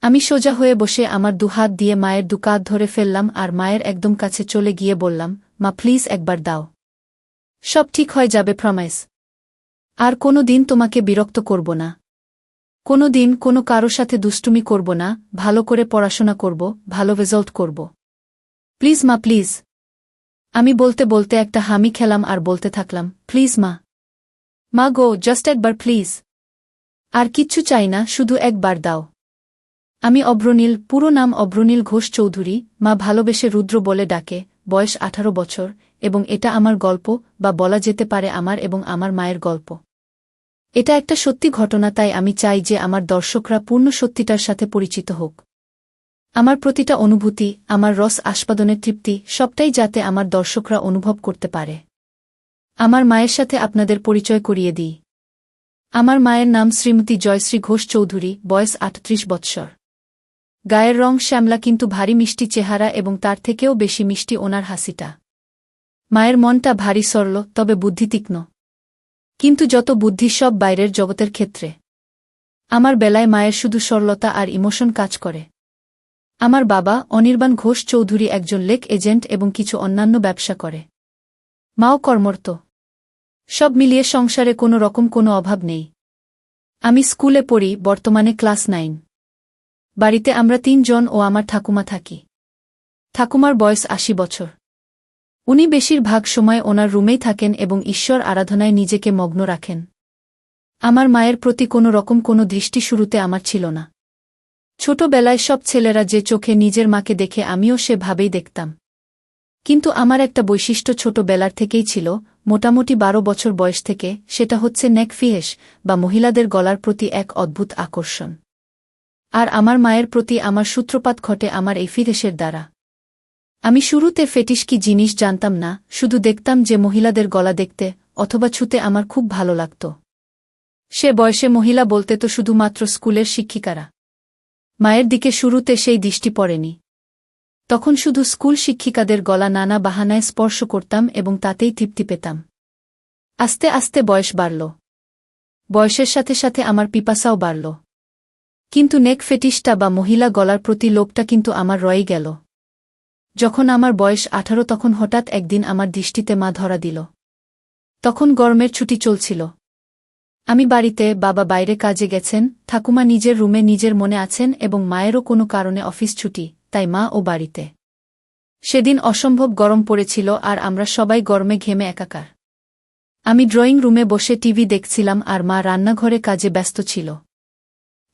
আমি সোজা হয়ে বসে আমার দুহাত দিয়ে মায়ের দুকাত ধরে ফেললাম আর মায়ের একদম কাছে চলে গিয়ে বললাম, মা প্লিজ একবার দাও। সব ঠিক হয়ে যাবে, প্রমিস। আর কোনো দিন তোমাকে বিরক্ত করব না। কোনো দিন কোনো কারো সাথে দুষ্টুমি করব না, ভালো করে পড়াশোনা করব, ভালো রেজাল্ট করব। প্লিজ মা, প্লিজ। আমি বলতে বলতে একটা হামি খেলাম আর বলতে থাকলাম, প্লিজ মা। মা গো, জাস্ট একবার প্লিজ। আর কিচ্ছু চাই না, শুধু একবার দাও। আমি অভ্রনীল, পুরো নাম অভ্রনীল ঘোষ চৌধুরী, মা ভালোবেসে রুদ্র বলে ডাকে, বয়স 18 বছর, এবং এটা আমার গল্প, বা বলা যেতে পারে আমার এবং আমার মায়ের গল্প। এটা একটা সত্যি ঘটনা, তাই আমি চাই যে আমার দর্শকরা পূর্ণ সত্যিটার সাথে পরিচিত হোক। আমার প্রতিটা অনুভূতি, আমার রস আস্বাদনের তৃপ্তি, সবটাই যাতে আমার দর্শকরা অনুভব করতে পারে। আমার মায়ের সাথে আপনাদের পরিচয় করিয়ে দিই। আমার মায়ের নাম শ্রীমতী জয়শ্রী ঘোষ চৌধুরী, বয়স 38 বৎসর। গায়ের রং শ্যামলা, কিন্তু ভারী মিষ্টি চেহারা, এবং তার থেকেও বেশি মিষ্টি ওনার হাসিটা। মায়ের মনটা ভারী সরল, তবে বুদ্ধি তীক্ষ্ণ। কিন্তু যত বুদ্ধি সব বাইরের জগতের ক্ষেত্রে। আমার বেলায় মায়ের শুধু সরলতা আর ইমোশন কাজ করে। আমার বাবা অনির্বাণ ঘোষ চৌধুরী একজন লেক এজেন্ট এবং কিছু অন্যান্য ব্যবসা করে। মাও কর্মরত। সব মিলিয়ে সংসারে কোনো রকম কোনো অভাব নেই। আমি স্কুলে পড়ি, বর্তমানে ক্লাস 9। বাড়িতে আমরা 3 জন ও আমার ঠাকুমা থাকি। ঠাকুমার বয়স 80 বছর। উনি বেশিরভাগ সময় ওনার রুমেই থাকেন এবং ঈশ্বর আরাধনায় নিজেকে মগ্ন রাখেন। আমার মায়ের প্রতি কোনো রকম কোনো দৃষ্টি শুরুতে আমার ছিল না। ছোটবেলায় সব ছেলেরা যে চোখে নিজের মাকে দেখে, আমিও সেভাবেই দেখতাম। কিন্তু আমার একটা বৈশিষ্ট্য ছোটবেলার থেকেই ছিল, মোটামুটি 12 বছর বয়স থেকে, সেটা হচ্ছে নেক ফিহেস, বা মহিলাদের গলার প্রতি এক অদ্ভুত আকর্ষণ। আর আমার মায়ের প্রতি আমার সূত্রপাত ঘটে আমার এই ফিহেসের দ্বারা। আমি শুরুতে ফেটিশ কি জিনিস জানতাম না, শুধু দেখতাম যে মহিলাদের গলা দেখতে অথবা ছুতে আমার খুব ভালো লাগত। সে বয়সে মহিলা বলতে তো শুধুমাত্র স্কুলের শিক্ষিকারা। মায়ের দিকে শুরুতে সেই দৃষ্টি পড়েনি। তখন শুধু স্কুল শিক্ষিকাদের গলা নানা বাহানায় স্পর্শ করতাম এবং তাতেই তৃপ্তি পেতাম। আস্তে আস্তে বয়স বাড়ল। বয়সের সাথে সাথে আমার পিপাসাও বাড়ল। কিন্তু নেক ফেটিশটা বা মহিলা গলার প্রতি লোভটা কিন্তু আমার রয়ে গেল। যখন আমার বয়স 18, তখন হঠাৎ একদিন আমার দৃষ্টিতে মা ধরা দিল। তখন গরমের ছুটি চলছিল। আমি বাড়িতে, বাবা বাইরে কাজে গেছেন, ঠাকুমা নিজের রুমে নিজের মনে আছেন এবং মায়েরও কোনো কারণে অফিস ছুটি, তাই মা ও বাড়িতে। সেদিন অসম্ভব গরম পড়েছিল আর আমরা সবাই গরমে ঘেমে একাকার। আমি ড্রয়িং রুমে বসে টিভি দেখছিলাম আর মা রান্নাঘরে কাজে ব্যস্ত ছিল।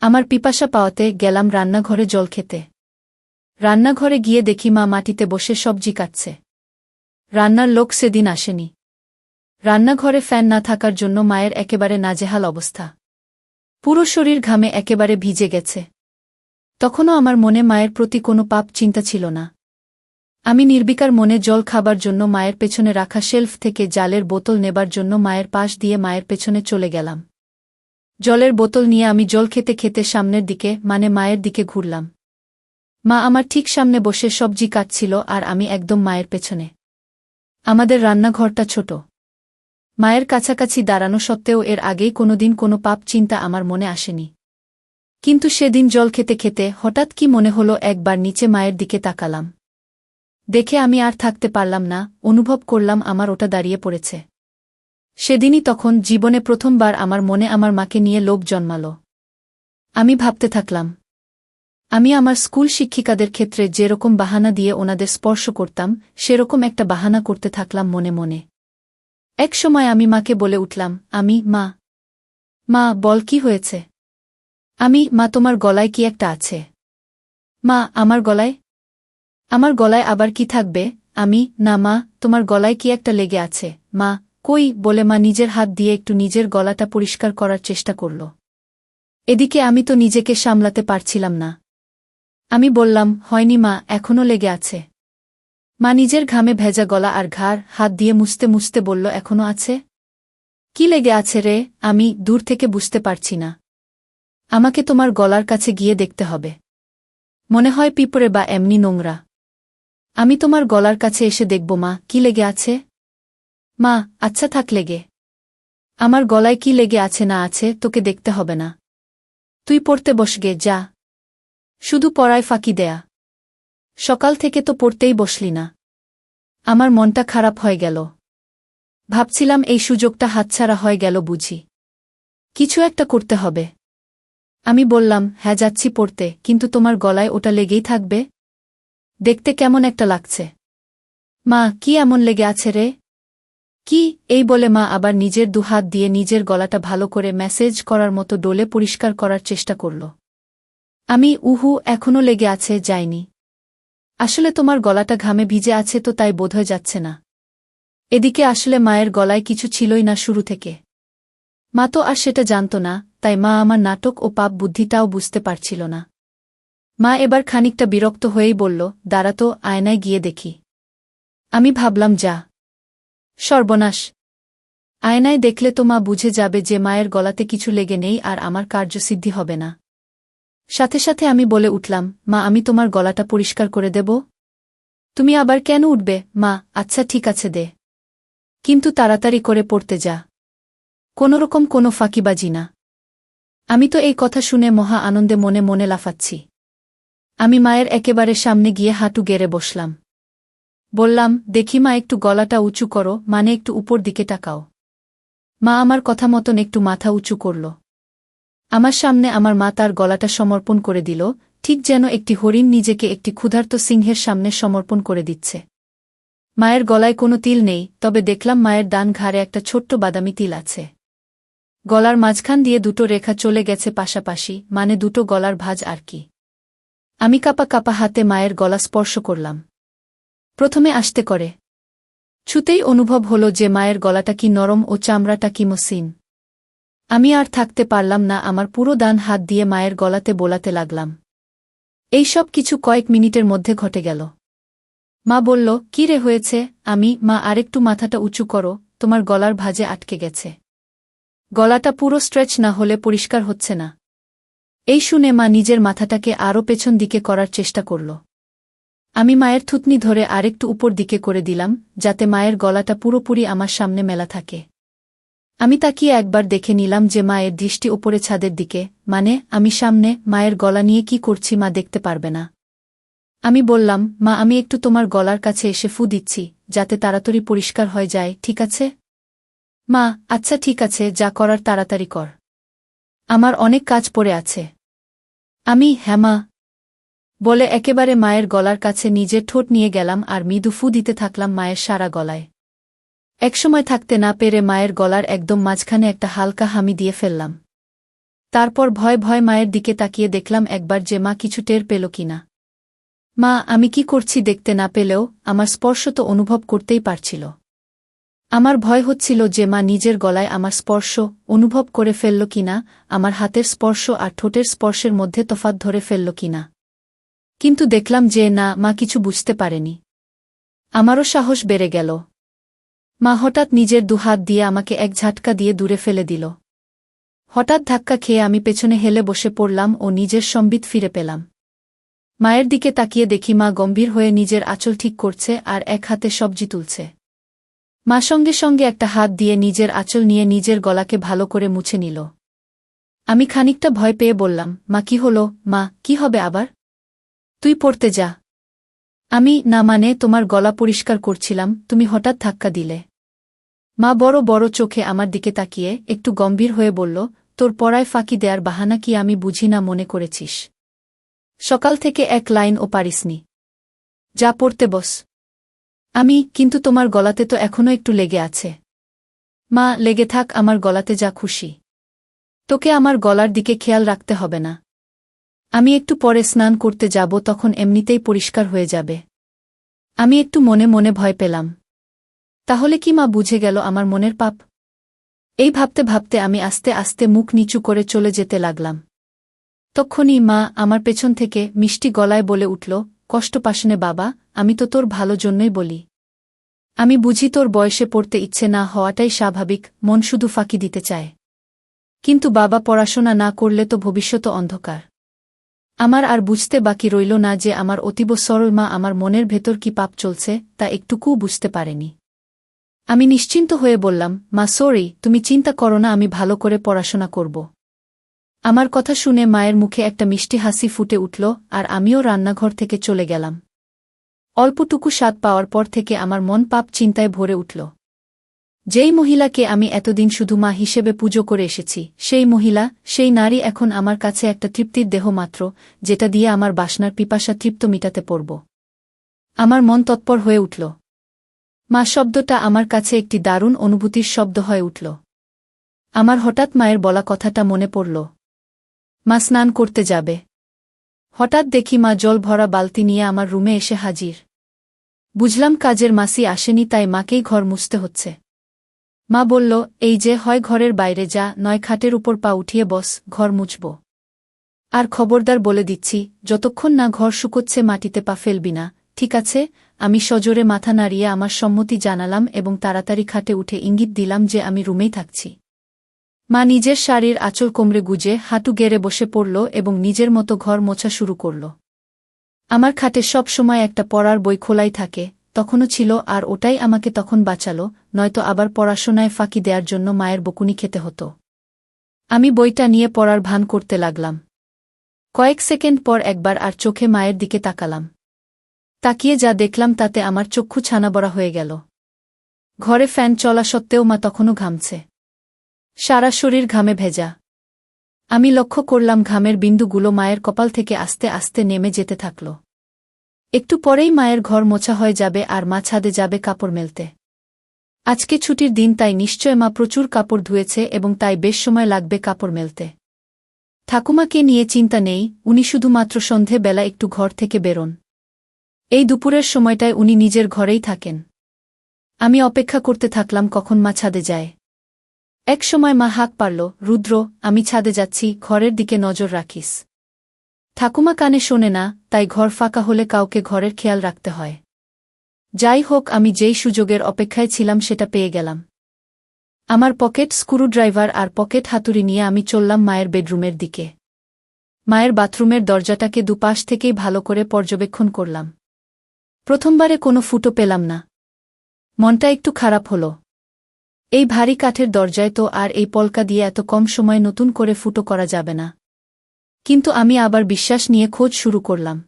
আমার পিপাসা পাওয়াতে গেলাম রান্নাঘরে জল খেতে। রান্নাঘরে গিয়ে দেখি মা মাটিতে বসে সবজি কাটছে। রান্নার লোক সেদিন আসেনি। রান্নাঘরে ফ্যান না থাকার জন্য মায়ের একেবারে নাজেহাল অবস্থা। পুরো শরীর ঘামে একেবারে ভিজে গেছে। তখনও আমার মনে মায়ের প্রতি কোনো পাপ চিন্তা ছিল না। আমি নির্বিকার মনে জল খাবার জন্য মায়ের পেছনে রাখা শেলফ থেকে জালের বোতল নেবার জন্য মায়ের পাশ দিয়ে মায়ের পেছনে চলে গেলাম। জলের বোতল নিয়ে আমি জল খেতে খেতে সামনের দিকে, মানে মায়ের দিকে ঘুরলাম। মা আমার ঠিক সামনে বসে সবজি কাটছিল আর আমি একদম মায়ের পেছনে। আমাদের রান্নাঘরটা ছোট। মায়ের কাছাকাছি দাঁড়ানো সত্ত্বেও এর আগেই কোনোদিন কোনো পাপ চিন্তা আমার মনে আসেনি। কিন্তু সেদিন জল খেতে খেতে হঠাৎ কি মনে হলো, একবার নিচে মায়ের দিকে তাকালাম। দেখে আমি আর থাকতে পারলাম না, অনুভব করলাম আমার ওটা দাঁড়িয়ে পড়েছে। সেদিনই তখন জীবনে প্রথমবার আমার মনে আমার মাকে নিয়ে লোভ জন্মাল। আমি ভাবতে থাকলাম, আমি আমার স্কুল শিক্ষিকাদের ক্ষেত্রে যেরকম বাহানা দিয়ে ওনাদের স্পর্শ করতাম, সেরকম একটা বাহানা করতে থাকলাম মনে মনে। এক সময় আমি মাকে বলে উঠলাম, মা, মা বল কি হয়েছে? মা তোমার গলায় কি একটা আছে? মা আমার গলায়? আমার গলায় আবার কি থাকবে? না মা, তোমার গলায় কি একটা লেগে আছে। মা, কই, বলে মা নিজের হাত দিয়ে একটু নিজের গলাটা পরিষ্কার করার চেষ্টা করল। এদিকে আমি তো নিজেকে সামলাতে পারছিলাম না। আমি বললাম, হয়নি মা, এখনও লেগে আছে। মা নিজের ঘামে ভেজা গলা আর ঘাড় হাত দিয়ে মুছতে মুছতে বলল, এখনও আছে? কি লেগে আছে রে? আমি দূর থেকে বুঝতে পারছি না। আমাকে তোমার গলার কাছে গিয়ে দেখতে হবে। মনে হয় পিঁপড়ে বা এমনি নোংরা। আমি তোমার গলার কাছে এসে দেখব মা, কি লেগে আছে। মা, আচ্ছা থাক লেগে। আমার গলায় কি লেগে আছে না আছে তোকে দেখতে হবে না। তুই পড়তে বসগে, যা। শুধু পড়ায় ফাঁকি দেয়া। সকাল থেকে তো পড়তেই বসলি না। আমার মনটা খারাপ হয়ে গেল। ভাবছিলাম এই সুযোগটা হাতছাড়া হয়ে গেল বুঝি। কিছু একটা করতে হবে। আমি বললাম, হ্যাঁ যাচ্ছি পড়তে, কিন্তু তোমার গলায় ওটা লেগেই থাকবে? দেখতে কেমন একটা লাগছে। মা, কি এমন লেগে আছে রে? কি? এই বলে মা আবার নিজের দুহাত দিয়ে নিজের গলাটা ভালো করে ম্যাসেজ করার মতো ডোলে পরিষ্কার করার চেষ্টা করল। আমি, উহু, এখনো লেগে আছে, যায়নি। আসলে তোমার গলাটা ঘামে ভিজে আছে তো তাই বোধহয় যাচ্ছে না। এদিকে আসলে মায়ের গলায় কিছু ছিলই না শুরু থেকে। মা তো আর সেটা জানত না, তাই মা আমার নাটক ও পাপ বুদ্ধিটাও বুঝতে পারছিল না। মা এবার খানিকটা বিরক্ত হয়েই বলল, দাঁড়া তো, আয়নায় গিয়ে দেখি। আমি ভাবলাম, যা সর্বনাশ! আয়নায় দেখলে তো মা বুঝে যাবে যে মায়ের গলাতে কিছু লেগে নেই আর আমার কার্যসিদ্ধি হবে না। সাথে সাথে আমি বলে উঠলাম, মা, আমি তোমার গলাটা পরিষ্কার করে দেব। তুমি আবার কেন উঠবে? মা, আচ্ছা ঠিক আছে দে, কিন্তু তাড়াতাড়ি করে পড়তে যা। কোনোরকম কোনো ফাঁকিবাজি না। আমি তো এই কথা শুনে মহা আনন্দে মনে মনে লাফাচ্ছি। আমি মায়ের একেবারে সামনে গিয়ে হাঁটু গেড়ে বসলাম। বললাম, দেখি মা, একটু গলাটা উঁচু করো, মানে একটু উপর দিকে তাকাও। মা আমার কথা মতন একটু মাথা উঁচু করল। আমার সামনে আমার মা তার গলাটা সমর্পণ করে দিল, ঠিক যেন একটি হরিণ নিজেকে একটি ক্ষুধার্ত সিংহের সামনে সমর্পণ করে দিচ্ছে। মায়ের গলায় কোনো তিল নেই, তবে দেখলাম মায়ের ডান ঘাড়ে একটা ছোট্ট বাদামি তিল আছে। গলার মাঝখান দিয়ে দুটো রেখা চলে গেছে পাশাপাশি, মানে দুটো গলার ভাঁজ আর কি। আমি কাপা কাপা হাতে মায়ের গলা স্পর্শ করলাম। প্রথমে আস্তে করে। ছুতেই অনুভব হলো যে মায়ের গলাটা কি নরম ও চামড়াটা কি মসৃণ। আমি আর থাকতে পারলাম না, আমার পুরো ডান হাত দিয়ে মায়ের গলাতে বোলাতে লাগলাম। এই সব কিছু কয়েক মিনিটের মধ্যে ঘটে গেল। মা বলল, কি রে হয়েছে? আমি, মা, আরেকটু মাথাটা উঁচু করো, তোমার গলার ভাঁজে আটকে গেছে। গলাটা পুরো স্ট্রেচ না হলে পরিষ্কার হচ্ছে না। এই শুনে মা নিজের মাথাটাকে আরও পেছন দিকে করার চেষ্টা করল। আমি মায়ের থুতনি ধরে আরেকটু উপর দিকে করে দিলাম, যাতে মায়ের গলাটা পুরোপুরি আমার সামনে মেলা থাকে। আমি তাকিয়ে একবার দেখে নিলাম যে মায়ের দৃষ্টি ওপরে ছাদের দিকে, মানে আমি সামনে। মায়ের গলা নিয়ে কি করছি মা দেখতে পারবে না। আমি বললাম, মা, আমি একটু তোমার গলার কাছে এসে ফু দিচ্ছি, যাতে তাড়াতাড়ি পরিষ্কার হয়ে যায়, ঠিক আছে? মা, আচ্ছা ঠিক আছে, যা করার তাড়াতাড়ি কর। আমার অনেক কাজ পড়ে আছে। আমি, হ্যাঁ মা, বলে একেবারে মায়ের গলার কাছে নিজের ঠোঁট নিয়ে গেলাম আর মৃদু ফু দিতে থাকলাম মায়ের সারা গলায়। একসময় থাকতে না পেরে মায়ের গলার একদম মাঝখানে একটা হালকা হামি দিয়ে ফেললাম। তারপর ভয় ভয় মায়ের দিকে তাকিয়ে দেখলাম একবার যে মা কিছু টের পেল কিনা। মা আমি কি করছি দেখতে না পেলেও আমার স্পর্শ তো অনুভব করতেই পারছিল। আমার ভয় হচ্ছিল যে মা নিজের গলায় আমার স্পর্শ অনুভব করে ফেলল কিনা, আমার হাতের স্পর্শ আর ঠোঁটের স্পর্শের মধ্যে তফাৎ ধরে ফেলল কিনা। কিন্তু দেখলাম যে না, মা কিছু বুঝতে পারেনি। আমারও সাহস বেড়ে গেল। মা হঠাৎ নিজের দুহাত দিয়ে আমাকে এক ঝাটকা দিয়ে দূরে ফেলে দিল। হঠাৎ ধাক্কা খেয়ে আমি পেছনে হেলে বসে পড়লাম ও নিজের সম্বিত ফিরে পেলাম। মায়ের দিকে তাকিয়ে দেখি মা গম্ভীর হয়ে নিজের আঁচল ঠিক করছে আর এক হাতে সবজি তুলছে। মা সঙ্গে সঙ্গে একটা হাত দিয়ে নিজের আঁচল নিয়ে নিজের গলাকে ভালো করে মুছে নিল। আমি খানিকটা ভয় পেয়ে বললাম, মা কি হলো? মা, কি হবে আবার? তুই পড়তে যা। আমি, না মানে তোমার গলা পরিষ্কার করছিলাম, তুমি হঠাৎ ধাক্কা দিলে। মা বড় বড় চোখে আমার দিকে তাকিয়ে একটু গম্ভীর হয়ে বলল, তোর পড়ায় ফাঁকি দেয়ার বাহানা কি আমি বুঝি না মনে করেছিস? সকাল থেকে এক লাইনও পারিসনি। যা পড়তে বস। আমি, কিন্তু তোমার গলাতে তো এখনো একটু লেগে আছে। মা, লেগে থাক আমার গলাতে যা খুশি। তোকে আমার গলার দিকে খেয়াল রাখতে হবে না। আমি একটু পরে স্নান করতে যাব, তখন এমনিতেই পরিষ্কার হয়ে যাবে। আমি একটু মনে মনে ভয় পেলাম। তাহলে কি মা বুঝে গেল আমার মনের পাপ? এই ভাবতে ভাবতে আমি আস্তে আস্তে মুখ নিচু করে চলে যেতে লাগলাম। তক্ষুনি মা আমার পেছন থেকে মিষ্টি গলায় বলে উঠল, কষ্ট পাসনে বাবা, আমি তো তোর ভালো জন্যই বলি। আমি বুঝি তোর বয়সে পড়তে ইচ্ছে না হওয়াটাই স্বাভাবিক, মন শুধু ফাঁকি দিতে চায়। কিন্তু বাবা, পড়াশোনা না করলে তো ভবিষ্যৎ অন্ধকার। আমার আর বুঝতে বাকি রইল না যে আমার অতীব সরল মা আমার মনের ভেতর কি পাপ চলছে তা একটুকুও বুঝতে পারেনি। আমি নিশ্চিন্ত হয়ে বললাম, মা সরি, তুমি চিন্তা করো না, আমি ভালো করে পড়াশোনা করব। আমার কথা শুনে মায়ের মুখে একটা মিষ্টি হাসি ফুটে উঠল, আর আমিও রান্নাঘর থেকে চলে গেলাম। অল্পটুকু স্বাদ পাওয়ার পর থেকে আমার মন পাপ চিন্তায় ভরে উঠল। যেই মহিলাকে আমি এতদিন শুধু মা হিসেবে পুজো করে এসেছি, সেই মহিলা, সেই নারী এখন আমার কাছে একটা তৃপ্তির দেহ মাত্র, যেটা দিয়ে আমার বাসনার পিপাসা তৃপ্ত মিটাতে পারব। আমার মন তৎপর হয়ে উঠল। মা শব্দটা আমার কাছে একটি দারুণ অনুভূতির শব্দ হয়ে উঠল। আমার হঠাৎ মায়ের বলা কথাটা মনে পড়ল। মা স্নান করতে যাবে। হঠাৎ দেখি মা জল ভরা বালতি নিয়ে আমার রুমে এসে হাজির। বুঝলাম কাজের মাসি আসেনি, তাই মাকেই ঘর মুছতে হচ্ছে। মা বলল, এই যে, হয় ঘরের বাইরে যা, নয় খাটের উপর পা উঠিয়ে বস, ঘর মুছব। আর খবরদার বলে দিচ্ছি, যতক্ষণ না ঘর শুকোচ্ছে মাটিতে পা ফেলবি না, ঠিক আছে? আমি সজোরে মাথা নাড়িয়ে আমার সম্মতি জানালাম এবং তাড়াতাড়ি খাটে উঠে ইঙ্গিত দিলাম যে আমি রুমেই থাকছি। মা নিজের শাড়ির আঁচল কোমরে গুজে হাঁটু গেড়ে বসে পড়ল এবং নিজের মতো ঘর মোছা শুরু করল। আমার খাটে সব সময় একটা পড়ার বই খোলাই থাকে, তখনও ছিল, আর ওটাই আমাকে তখন বাঁচাল, নয়তো আবার পড়াশোনায় ফাঁকি দেওয়ার জন্য মায়ের বকুনি খেতে হতো। আমি বইটা নিয়ে পড়ার ভান করতে লাগলাম। কয়েক সেকেন্ড পর একবার আর চোখে মায়ের দিকে তাকালাম। তাকিয়ে যা দেখলাম তাতে আমার চক্ষু ছানাবড়া হয়ে গেল। ঘরে ফ্যান চলা সত্ত্বেও মা তখনও ঘামছে। সারা শরীর ঘামে ভেজা। আমি লক্ষ্য করলাম ঘামের বিন্দুগুলো মায়ের কপাল থেকে আস্তে আস্তে নেমে যেতে থাকল। একটু পরেই মায়ের ঘর মোছা হয়ে যাবে আর মা ছাদে যাবে কাপড় মেলতে। আজকে ছুটির দিন, তাই নিশ্চয় মা প্রচুর কাপড় ধুয়েছে এবং তাই বেশ সময় লাগবে কাপড় মেলতে। ঠাকুমাকে নিয়ে চিন্তা নেই, উনি শুধুমাত্র সন্ধে বেলা একটু ঘর থেকে বেরোন। এই দুপুরের সময়টায় উনি নিজের ঘরেই থাকেন। আমি অপেক্ষা করতে থাকলাম কখন মা ছাদে যায়। এক সময় মা হাঁক পারল, রুদ্র, আমি ছাদে যাচ্ছি, ঘরের দিকে নজর রাখিস। ঠাকুমা কানে শোনে না, তাই ঘর ফাঁকা হলে কাউকে ঘরের খেয়াল রাখতে হয়। যাই হোক, আমি যেই সুযোগের অপেক্ষায় ছিলাম সেটা পেয়ে গেলাম। আমার পকেট স্ক্রুড্রাইভার আর পকেট হাতুড়ি নিয়ে আমি চললাম মায়ের বেডরুমের দিকে। মায়ের বাথরুমের দরজাটাকে দুপাশ থেকেই ভালো করে পর্যবেক্ষণ করলাম। প্রথমবারে কোনো ফুটো পেলাম না। মনটা একটু খারাপ হলো। এই ভারী কাঠের দরজায় তো আর এই পলকা দিয়ে এত কম সময়ে নতুন করে ফুটো করা যাবে না। কিন্তু আমি আবার বিশ্বাস নিয়ে খোঁজ শুরু করলাম।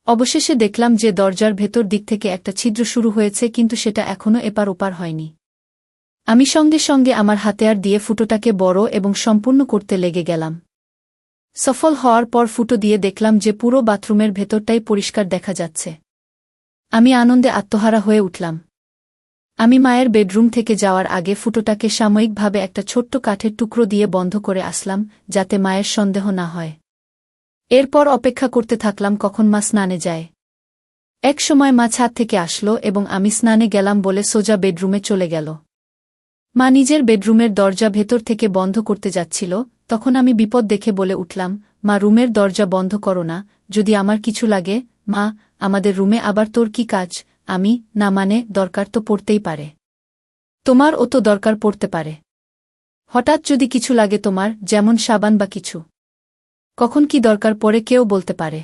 অবশেষে দেখলাম যে দরজার ভেতর দিক থেকে একটা ছিদ্র শুরু হয়েছে, কিন্তু সেটা এখনও এপার ওপার হয়নি। আমি সঙ্গে সঙ্গে আমার হাতিয়ার দিয়ে ফুটোটাকে বড় এবং সম্পূর্ণ করতে লেগে গেলাম। সফল হওয়ার পর ফুটো দিয়ে দেখলাম যে পুরো বাথরুমের ভেতরটাই পরিষ্কার দেখা যাচ্ছে। আমি আনন্দে আত্মহারা হয়ে উঠলাম। আমি মায়ের বেডরুম থেকে যাওয়ার আগে ফুটোটাকে সাময়িকভাবে একটা ছোট্ট কাঠের টুকরো দিয়ে বন্ধ করে আসলাম, যাতে মায়ের সন্দেহ না হয়। এরপর অপেক্ষা করতে থাকলাম কখন মা স্নানে যায়। এক সময় মা ছাদ থেকে আসলো এবং আমি স্নানে গেলাম বলে সোজা বেডরুমে চলে গেল। মা নিজের বেডরুমের দরজা ভেতর থেকে বন্ধ করতে যাচ্ছিল, তখন আমি বিপদ দেখে বলে উঠলাম, মা, রুমের দরজা বন্ধ করো না, যদি আমার কিছু লাগে। মা, আমাদের রুমে আবার তোর কি কাজ? আমি, না মানে, দরকার তো পড়তেই পারে। তোমার ও তো দরকার পড়তে পারে। হঠাৎ যদি কিছু লাগে তোমার, যেমন সাবান বা কিছু। কখন কি দরকার পড়ে কেউ বলতে পারে।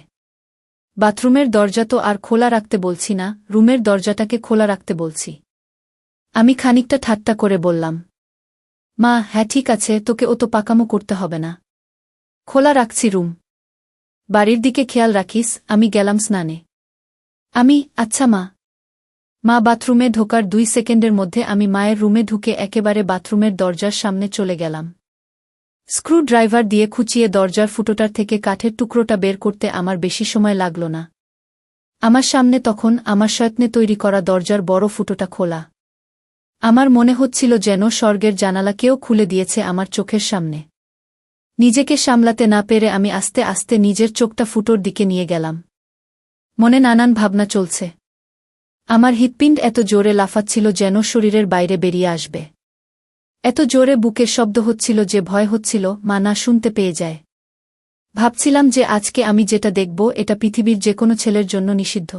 বাথরুমের দরজা তো আর খোলা রাখতে বলছি না, রুমের দরজাটাকে খোলা রাখতে বলছি। আমি খানিকটা ঠাট্টা করে বললাম। মা, হ্যাঁ ঠিক আছে, তোকে ও তো পাকামো করতে হবে না। খোলা রাখছি রুম। বাড়ির দিকে খেয়াল রাখিস। আমি গেলাম স্নানে। আচ্ছা মা। মা বাথরুমে ঢোকার 2 সেকেন্ডের মধ্যে আমি মায়ের রুমে ঢুকে একেবারে বাথরুমের দরজার সামনে চলে গেলাম। স্ক্রু ড্রাইভার দিয়ে খুঁচিয়ে দরজার ফুটোটার থেকে কাঠের টুকরোটা বের করতে আমার বেশি সময় লাগল না। আমার সামনে তখন আমার যত্নে তৈরি করা দরজার বড় ফুটোটা খোলা। আমার মনে হচ্ছিল যেন স্বর্গের জানালা কেউ খুলে দিয়েছে আমার চোখের সামনে। নিজেকে সামলাতে না পেরে আমি আস্তে আস্তে নিজের চোখটা ফুটোর দিকে নিয়ে গেলাম। মনে নানান ভাবনা চলছে। আমার হৃৎপিণ্ড এত জোরে লাফাচ্ছিল যেন শরীরের বাইরে বেরিয়ে আসবে। এত জোরে বুকের শব্দ হচ্ছিল যে ভয় হচ্ছিল মা না শুনতে পেয়ে যায়। ভাবছিলাম যে আজকে আমি যেটা দেখব এটা পৃথিবীর যে কোনো ছেলের জন্য নিষিদ্ধ।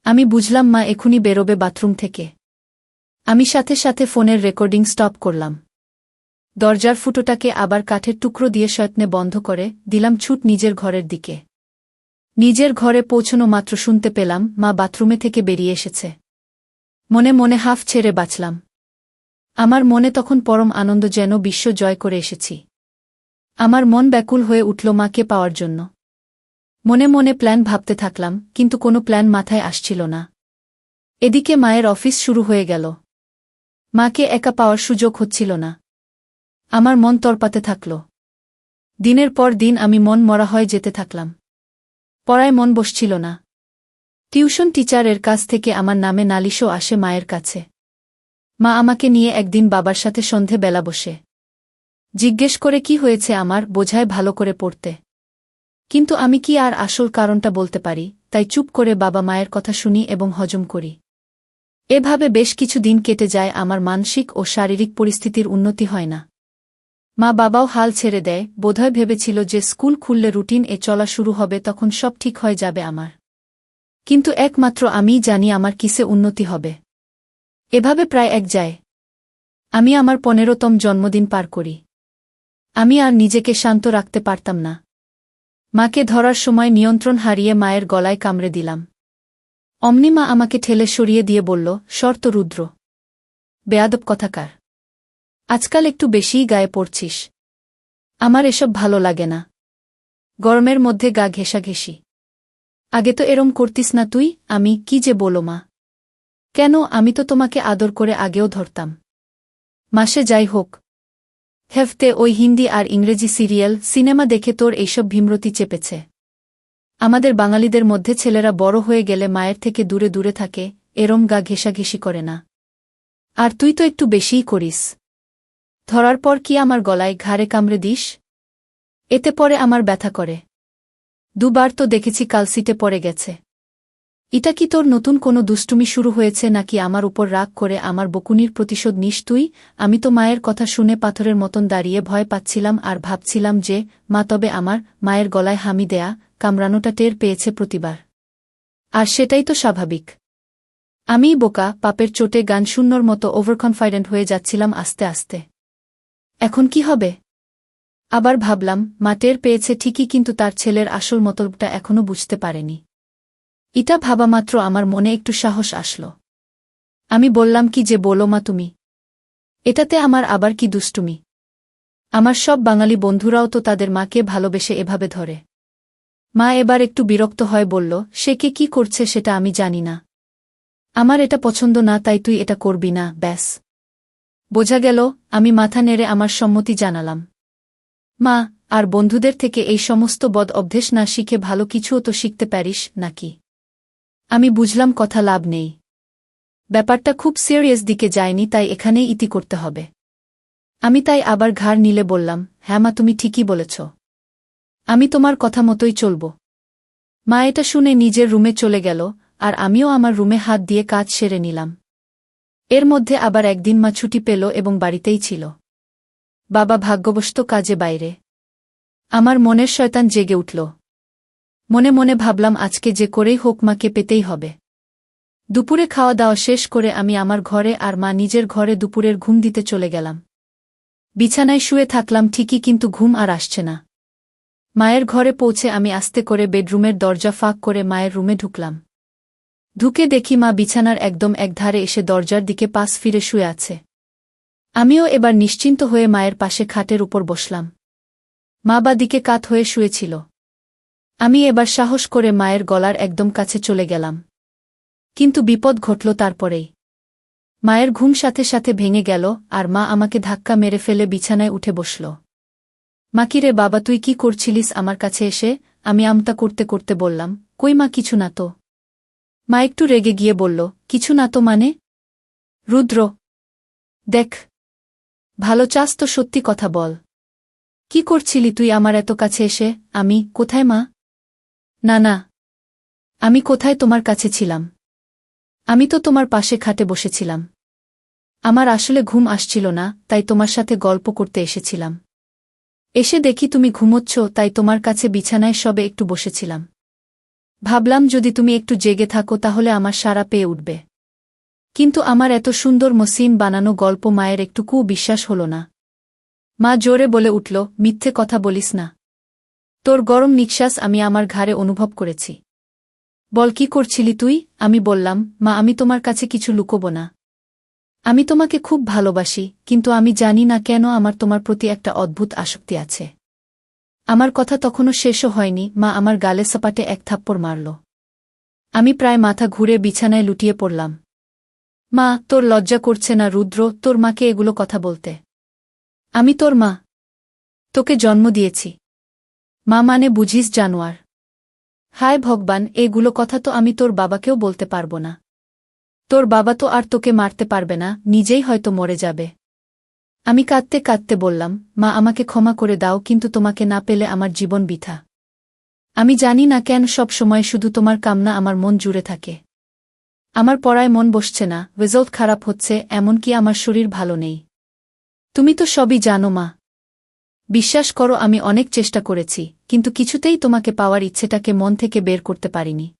আমি বুঝলাম মা এখুনি বেরোবে বাথরুম থেকে। আমি সাথে সাথে ফোনের রেকর্ডিং স্টপ করলাম। দরজার ফুটোটাকে আবার কাঠের টুকরো দিয়ে যত্নে বন্ধ করে দিলাম ছুট নিজের ঘরের দিকে। নিজের ঘরে পৌঁছনো মাত্র শুনতে পেলাম মা বাথরুমে থেকে বেরিয়ে এসেছে। মনে মনে হাফ ছেড়ে বাঁচলাম। আমার মনে তখন পরম আনন্দ, যেন বিশ্ব জয় করে এসেছি। আমার মন ব্যাকুল হয়ে উঠল মাকে পাওয়ার জন্য। মনে মনে প্ল্যান ভাবতে থাকলাম, কিন্তু কোনো প্ল্যান মাথায় আসছিল না। এদিকে মায়ের অফিস শুরু হয়ে গেল। মাকে একা পাওয়ার সুযোগ হচ্ছিল না। আমার মন তরপাতে থাকল। দিনের পর দিন আমি মন মরা হয়ে যেতে থাকলাম। পড়ায় মন বসছিল না। টিউশন টিচারের কাছ থেকে আমার নামে নালিশও আসে মায়ের কাছে। মা আমাকে নিয়ে একদিন বাবার সাথে সন্ধে বেলা বসে জিজ্ঞেস করে কি হয়েছে আমার, বোঝায় ভালো করে পড়তে। কিন্তু আমি কি আর আসল কারণটা বলতে পারি, তাই চুপ করে বাবা মায়ের কথা শুনি এবং হজম করি। এভাবে বেশ কিছু দিন কেটে যায়, আমার মানসিক ও শারীরিক পরিস্থিতির উন্নতি হয় না। মা বাবাও হাল ছেড়ে দেয়, বোধহয় ভেবেছিল যে স্কুল খুললে রুটিন চলা শুরু হবে, তখন সব ঠিক হয়ে যাবে আমার। কিন্তু একমাত্র আমিই জানি আমার কিসে উন্নতি হবে। এভাবে প্রায় এক যায়। আমি আমার 15তম জন্মদিন পার করি। আমি আর নিজেকে শান্ত রাখতে পারতাম না। মাকে ধরার সময় নিয়ন্ত্রণ হারিয়ে মায়ের গলায় কামড়ে দিলাম। অমনি মা আমাকে ঠেলে সরিয়ে দিয়ে বলল, শর্ত রুদ্র, বেয়াদব কথাকার, আজকাল একটু বেশিই গায়ে পড়ছিস। আমার এসব ভালো লাগে না। গরমের মধ্যে গা ঘেঁষাঘেঁষি। আগে তো এরম করতিস না তুই। আমি কি যে বলো মা। কেন, আমি তো তোমাকে আদর করে আগেও ধরতাম। মাসে যাই হোক, হেফতে ওই হিন্দি আর ইংরেজি সিরিয়াল সিনেমা দেখে তোর এইসব ভীমরতি চেপেছে। আমাদের বাঙালিদের মধ্যে ছেলেরা বড় হয়ে গেলে মায়ের থেকে দূরে দূরে থাকে, এরম গা ঘেঁষাঘেঁষি করে না। আর তুই তো একটু বেশিই করিস। ধরার পর কি আমার গলায় ঘাড়ে কামড়ে দিস? এতে পরে আমার ব্যথা করে। দুবার তো দেখেছি কালসিটে পড়ে গেছে। এটা কি তোর নতুন কোনো দুষ্টুমি শুরু হয়েছে, নাকি আমার উপর রাগ করে আমার বকুনির প্রতিশোধ নিস তুই? আমি তো মায়ের কথা শুনে পাথরের মতন দাঁড়িয়ে ভয় পাচ্ছিলাম আর ভাবছিলাম যে মা তবে আমার মায়ের গলায় হামি দেয়া কামড়ানোটা টের পেয়েছে প্রতিবার। আর সেটাই তো স্বাভাবিক। আমিই বোকা, পাপের চোটে গান শূন্যর মতো ওভারকনফিডেন্ট হয়ে যাচ্ছিলাম আস্তে আস্তে। এখন কি হবে? আবার ভাবলাম, মা টের পেয়েছে ঠিকই, কিন্তু তার ছেলের আসল মতলবটা এখনও বুঝতে পারেনি। এটা ভাবামাত্র আমার মনে একটু সাহস আসল। আমি বললাম, কি যে বলো মা তুমি। এটাতে আমার আবার কি দুষ্টুমি? আমার সব বাঙালি বন্ধুরাও তো তাদের মাকে ভালোবেসে এভাবে ধরে। মা এবার একটু বিরক্ত হয়, বলল, সে কে কি করছে সেটা আমি জানি না। আমার এটা পছন্দ না, তাই তুই এটা করবি না, ব্যাস। বোঝা গেল। আমি মাথা নেড়ে আমার সম্মতি জানালাম। মা, আর বন্ধুদের থেকে এই সমস্ত বদ অভ্যেস না শিখে ভালো কিছুও তো শিখতে পারিস নাকি? আমি বুঝলাম কথা লাভ নেই। ব্যাপারটা খুব সিরিয়াস দিকে যায়নি, তাই এখানেই ইতি করতে হবে। আমি তাই আবার ঘাড় নিলে বললাম, হ্যাঁ মা, তুমি ঠিকই বলেছ। আমি তোমার কথা মতোই চলব। মা এটা শুনে নিজের রুমে চলে গেল, আর আমিও আমার রুমে হাত দিয়ে কাজ সেরে নিলাম। এর মধ্যে আবার একদিন মা ছুটি পেল এবং বাড়িতেই ছিল। বাবা ভাগ্যবশত কাজে বাইরে। আমার মনের শয়তান জেগে উঠল। মনে মনে ভাবলাম, আজকে যে করেই হোক মাকে পেতেই হবে। দুপুরে খাওয়া দাওয়া শেষ করে আমি আমার ঘরে আর মা নিজের ঘরে দুপুরের ঘুম দিতে চলে গেলাম। বিছানায় শুয়ে থাকলাম ঠিকই, কিন্তু ঘুম আর আসছে না। মায়ের ঘরে পৌঁছে আমি আস্তে করে বেডরুমের দরজা ফাঁক করে মায়ের রুমে ঢুকলাম। ঢুকে দেখি মা বিছানার একদম একধারে এসে দরজার দিকে পাশ ফিরে শুয়ে আছে। আমিও এবার নিশ্চিন্ত হয়ে মায়ের পাশে খাটের উপর বসলাম। মা বা দিকে কাত হয়ে শুয়েছিল। আমি এবার সাহস করে মায়ের গলার একদম কাছে চলে গেলাম। কিন্তু বিপদ ঘটল তারপরেই। মায়ের ঘুম সাথে সাথে ভেঙে গেল, আর মা আমাকে ধাক্কা মেরে ফেলে বিছানায় উঠে বসল। মা, কি রে বাবা, তুই কি করছিলিস আমার কাছে এসে? আমি আমতা করতে করতে বললাম, কই মা, কিছু না তো। মা একটু রেগে গিয়ে বলল, কিছু না তো মানে? রুদ্র, দেখ, ভালো চাস তো সত্যি কথা বল। কি করছিলি তুই আমার এত কাছে এসে? আমি কোথায় মা? না না, আমি কোথায় তোমার কাছে ছিলাম? আমি তো তোমার পাশে খাটে বসেছিলাম। আমার আসলে ঘুম আসছিল না, তাই তোমার সাথে গল্প করতে এসেছিলাম। এসে দেখি তুমি ঘুমোচ্ছ, তাই তোমার কাছে বিছানায় সবে একটু বসেছিলাম। ভাবলাম যদি তুমি একটু জেগে থাকো তাহলে আমার সাড়া পেয়ে উঠবে। কিন্তু আমার এত সুন্দর মসৃণ বানানো গল্প মায়ের একটুকুও বিশ্বাস হল না। মা জোরে বলে উঠল, মিথ্যে কথা বলিস না। তোর গরম নিঃশ্বাস আমি আমার ঘাড়ে অনুভব করেছি। বল, কি করছিলি তুই? আমি বললাম, মা, আমি তোমার কাছে কিছু লুকোব না। আমি তোমাকে খুব ভালোবাসি, কিন্তু আমি জানি না কেন আমার তোমার প্রতি একটা অদ্ভুত আসক্তি আছে। আমার কথা তখনও শেষও হয়নি, মা আমার গালে সপাটে এক থাপ্পড় মারল। আমি প্রায় মাথা ঘুরে বিছানায় লুটিয়ে পড়লাম। মা, তোর লজ্জা করছে না রুদ্র, তোর মাকে এগুলো কথা বলতে? আমি তোর মা। তোকে জন্ম দিয়েছি। মা মানে বুঝিস জানোয়ার? হায় ভগবান, এগুলো কথা তো আমি তোর বাবাকেও বলতে পারব না। তোর বাবা তো আর তোকে মারতে পারবে না, নিজেই হয়তো মরে যাবে। আমি কাঁদতে কাঁদতে বললাম, মা আমাকে ক্ষমা করে দাও, কিন্তু তোমাকে না পেলে আমার জীবন বৃথা। আমি জানি না কেন সব সময় শুধু তোমার কামনা আমার মন জুড়ে থাকে। আমার পড়ায় মন বসছে না, রেজাল্ট খারাপ হচ্ছে, এমনকি আমার শরীর ভালো নেই। তুমি তো সবই জানো মা। বিশ্বাস করো, আমি অনেক চেষ্টা করেছি, কিন্তু কিছুতেই তোমাকে পাওয়ার ইচ্ছেটাকে মন থেকে বের করতে পারিনি।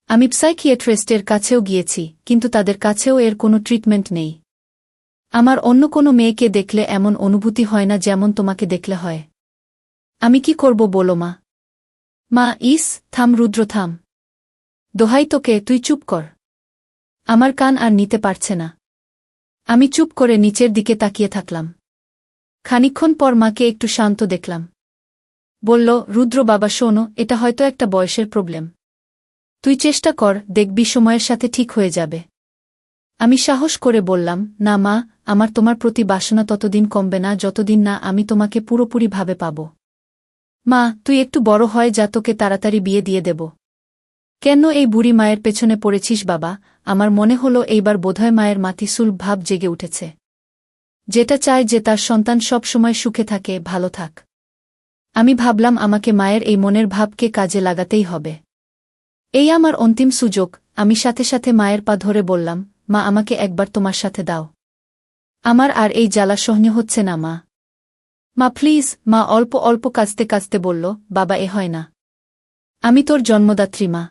আমি সাইকিয়াট্রিস্টের কাছেও গিয়েছি, কিন্তু তাদের কাছেও এর কোনো ট্রিটমেন্ট নেই। আমার অন্য কোনো মেয়েকে দেখলে এমন অনুভূতি হয় না যেমন তোমাকে দেখলে হয়। আমি কি করব বলো মা? মা, থাম রুদ্র, থাম। দোহাই তোকে, তুই চুপ কর। আমার কান আর নিতে পারছে না। আমি চুপ করে নিচের দিকে তাকিয়ে থাকলাম। খানিকক্ষণ পর মাকে একটু শান্ত দেখলাম। বলল, রুদ্র বাবা শোনো, এটা হয়তো একটা বয়সের প্রবলেম। তুই চেষ্টা কর, দেখবি সময়ের সাথে ঠিক হয়ে যাবে। আমি সাহস করে বললাম, না মা, আমার তোমার প্রতি বাসনা ততদিন কমবে না যতদিন না আমি তোমাকে পুরোপুরিভাবে পাব। মা, তুই একটু বড় হয় যা, তোকে তাড়াতাড়ি বিয়ে দিয়ে দেব। কেন এই বুড়ি মায়ের পেছনে পড়েছিস বাবা? আমার মনে হলো এইবার বোধহয় মায়ের মাতিসুল ভাব জেগে উঠেছে। যেটা চায় যে তার সন্তান সব সময় সুখে থাকে, ভালো থাক। আমি ভাবলাম আমাকে মায়ের এই মনের ভাবকে কাজে লাগাতেই হবে। এই আমার অন্তিম সুযোগ। আমি সাথে সাথে মায়ের পা ধরে বললাম, মা আমাকে একবার তোমার সাথে দাও। আমার আর এই জ্বালা সহ্য হচ্ছে না মা। মা প্লিজ। মা অল্প অল্প কাঁদতে কাঁদতে বলল, বাবা এ হয় না। আমি তোর জন্মদাত্রী মা।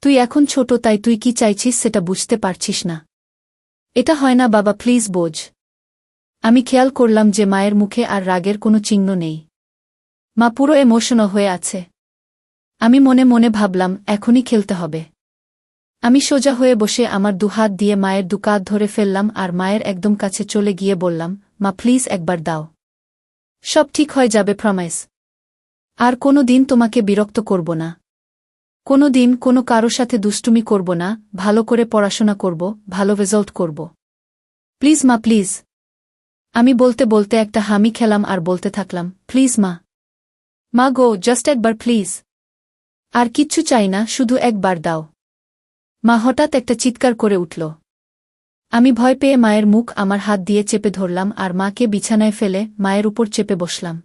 তুই এখন ছোট, তাই তুই কি চাইছিস সেটা বুঝতে পারছিস না। এটা হয় না বাবা, প্লিজ বোঝ। আমি খেয়াল করলাম যে মায়ের মুখে আর রাগের কোনো চিহ্ন নেই। মা পুরো ইমোশনাল হয়ে আছে। আমি মনে মনে ভাবলাম, এখনই খেলতে হবে। আমি সোজা হয়ে বসে আমার দুহাত দিয়ে মায়ের দুকাঁধ ধরে ফেললাম আর মায়ের একদম কাছে চলে গিয়ে বললাম, মা প্লিজ একবার দাও। সব ঠিক হয়ে যাবে, প্রমিস। আর কোনো দিন তোমাকে বিরক্ত করব না। কোনো দিন কোনো কারো সাথে দুষ্টুমি করব না, ভালো করে পড়াশোনা করব, ভালো রেজাল্ট করব। প্লিজ মা, প্লিজ। আমি বলতে বলতে একটা হামি খেলাম আর বলতে থাকলাম, প্লিজ মা। মা গো, জাস্ট একবার প্লিজ। আর কিচ্ছু চাই না, শুধু একবার দাও। মা হঠাৎ একটা চিৎকার করে উঠল। আমি ভয় পেয়ে মায়ের মুখ আমার হাত দিয়ে চেপে ধরলাম আর মাকে বিছানায় ফেলে মায়ের উপর চেপে বসলাম।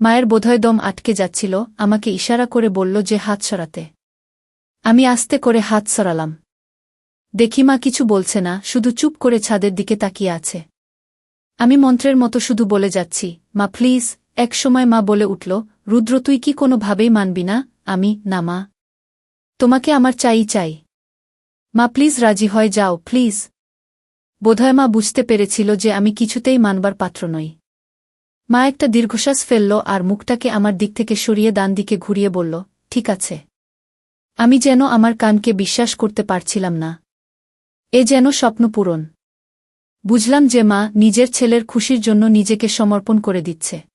মায়ের বোধহয় দম আটকে যাচ্ছিল, আমাকে ইশারা করে বলল যে হাত সরাতে। আমি আস্তে করে হাত সরালাম। দেখি মা কিছু বলছে না, শুধু চুপ করে ছাদের দিকে তাকিয়ে আছে। আমি মন্ত্রের মতো শুধু বলে যাচ্ছি, মা প্লিজ। এক সময় মা বলে উঠল, রুদ্র তুই কি কোনোভাবেই মানবি না? আমি, না মা। তোমাকে আমার চাই চাই। মা প্লিজ রাজি হয়ে যাও, প্লিজ। বোধহয় মা বুঝতে পেরেছিল যে আমি কিছুতেই মানবার পাত্র নই। মা একটা দীর্ঘশ্বাস ফেলল আর মুখটাকে আমার দিক থেকে সরিয়ে ডান দিকে ঘুরিয়ে বলল, ঠিক আছে। আমি যেন আমার কানকে বিশ্বাস করতে পারছিলাম না। এ যেন স্বপ্ন পূরণ। বুঝলাম যে মা নিজের ছেলের খুশির জন্য নিজেকে সমর্পণ করে দিচ্ছে।